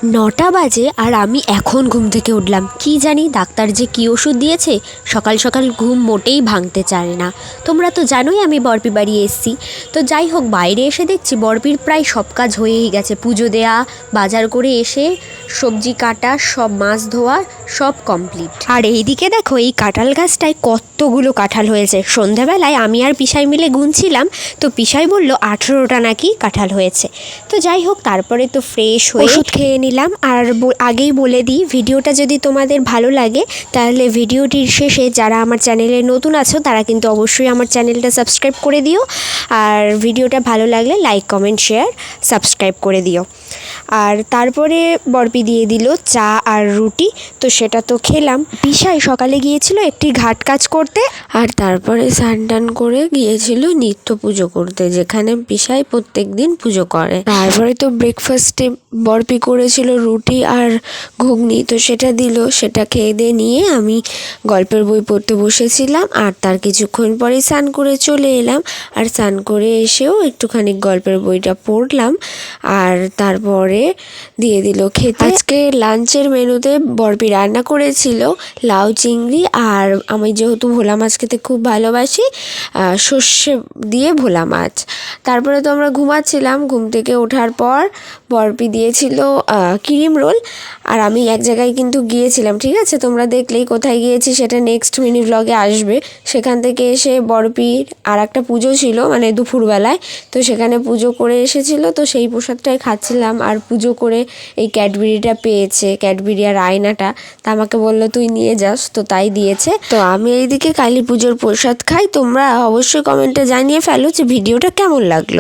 9টা বাজে আর আমি এখন ঘুম থেকে উঠলাম। কি জানি ডাক্তার যে কী ওষুধ দিয়েছে, সকাল সকাল ঘুম মোটেই ভাঙতে চায় না। তোমরা তো জানোই আমি বরপি বাড়ি এসেছি। তো যাই হোক, বাইরে এসে দেখছি বরপির প্রায় সব কাজ হয়েই গেছে। পুজো দেয়া, বাজার করে এসে সবজি কাটা, সব মাছ ধোয়া, সব কমপ্লিট। আর এইদিকে দেখো, এই কাঁঠাল গাছটায় কতগুলো কাঁঠাল হয়েছে। সন্ধ্যাবেলায় আমি আর পিসাই মিলে গুনছিলাম, তো পিসাই বলল 18টা নাকি কাঁঠাল হয়েছে। তো যাই হোক, তারপরে তো ফ্রেশ হয়ে ওষুধ খেয়ে নিলাম। আর আগেই বলে দিই, ভিডিওটা যদি তোমাদের ভালো লাগে তাহলে ভিডিওটির শেষে যারা আমার চ্যানেলে নতুন আছো তারা কিন্তু অবশ্যই আমার চ্যানেলটা সাবস্ক্রাইব করে দিও। আর ভিডিওটা ভালো লাগলে লাইক, কমেন্ট, শেয়ার, সাবস্ক্রাইব করে দিও। আর তারপরে বরপি দিয়ে দিল চা আর রুটি, তো সেটা তো খেলাম। পিসাই সকালে গিয়েছিল একটি ঘাট কাজ করতে, আর তারপরে স্নান টান করে গিয়েছিল নিত্য পুজো করতে, যেখানে পিসাই প্রত্যেক দিন পুজো করে। তারপরে তো ব্রেকফাস্টে বরপি করেছিল রুটি আর ঘুগনি, তো সেটা দিল। সেটা খেয়ে দিয়ে নিয়ে আমি গল্পের বই পড়তে বসেছিলাম। আর তার কিছুক্ষণ পরে স্নান করে চলে এলাম। আর স্নান করে এসেও একটুখানি গল্পের বইটা পড়লাম। আর তারপরে দিয়ে দিল খেতে। আজকে লাঞ্চের মেনুতে বরপি রান্না করেছিল লাউ চিংড়ি, আর আমি যেহেতু ভোলা মাছ খেতে খুব ভালোবাসি, সর্ষে দিয়ে ভোলা মাছ। তারপরে তো আমরা ঘুমাচ্ছিলাম। ঘুম থেকে ওঠার পর বরপি দিয়েছিল ক্রিম রোল। আর আমি এক জায়গায় কিন্তু গিয়েছিলাম, ঠিক আছে, তোমরা দেখলেই কোথায় গিয়েছি সেটা নেক্সট মিনি ব্লগে আসবে। সেখান থেকে এসে বরপির আর একটা পুজো ছিল, মানে দুপুরবেলায়, তো সেখানে পুজো করে এসেছিল, তো সেই প্রসাদটাই খাচ্ছিলাম। আর পুজো করে এই ক্যাডবেরিটা পেয়েছে, ক্যাডবেরি আর আয়নাটা, তা আমাকে বললো তুই নিয়ে যাস, তো তাই দিয়েছে। তো আমি এইদিকে কালী পুজোর প্রসাদ খাই। তোমরা অবশ্যই কমেন্টে জানিয়ে ফেলো যে ভিডিওটা কেমন লাগলো।